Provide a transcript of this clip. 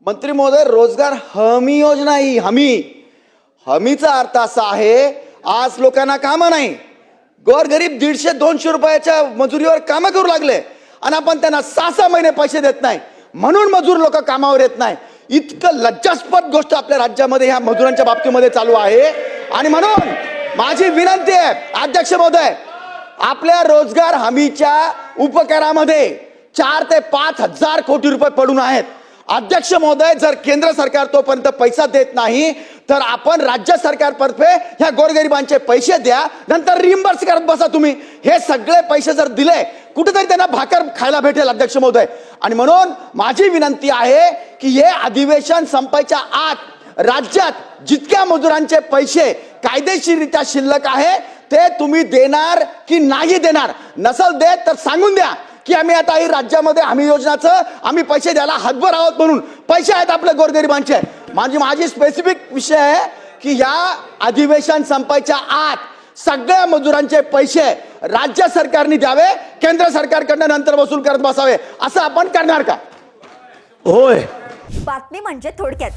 मंत्री महोदय, रोजगार हमी योजना ही हमीचा अर्थ असा आहे, आज लोकांना कामं नाही, गोरगरीब 150-200 रुपयाच्या मजुरीवर कामं करू लागले आणि आपण त्यांना 6-6 महिने पैसे देत नाही, म्हणून मजूर लोक कामावर येत नाही. इतकं लज्जास्पद गोष्ट आपल्या राज्यामध्ये ह्या मजुरांच्या बाबतीमध्ये चालू आहे. आणि म्हणून माझी विनंती आहे अध्यक्ष महोदय, आपल्या रोजगार हमीच्या उपकरामध्ये 4 ते 5 हजार कोटी रुपये पडून आहेत. अध्यक्ष महोदय, जर केंद्र सरकार तोपर्यंत पैसा देत नाही तर आपण राज्य सरकारतर्फे ह्या गोरगरिबांचे पैसे द्या, नंतर रिम्बर्स करत बसा तुम्ही. हे सगळे पैसे जर दिले कुठेतरी त्यांना भाकर खायला भेटेल अध्यक्ष महोदय. आणि म्हणून माझी विनंती आहे की हे अधिवेशन संपायच्या आत राज्यात जितक्या मजुरांचे पैसे कायदेशीररित्या शिल्लक आहे ते तुम्ही देणार की नाही देणार. नसल देत तर सांगून द्या की आम्ही आता ही राज्यामध्ये हमी योजनाचं आम्ही पैसे द्यायला हतबल आहोत, म्हणून पैसे आहेत आपल्या गोरगरिबांचे. माझी स्पेसिफिक विषय आहे की या अधिवेशन संपायच्या आत सगळ्या मजुरांचे पैसे राज्य सरकारने द्यावे, केंद्र सरकारकडनं नंतर वसूल करत बसावे. असं आपण करणार का? होय. बातमी म्हणजे थोडक्यात.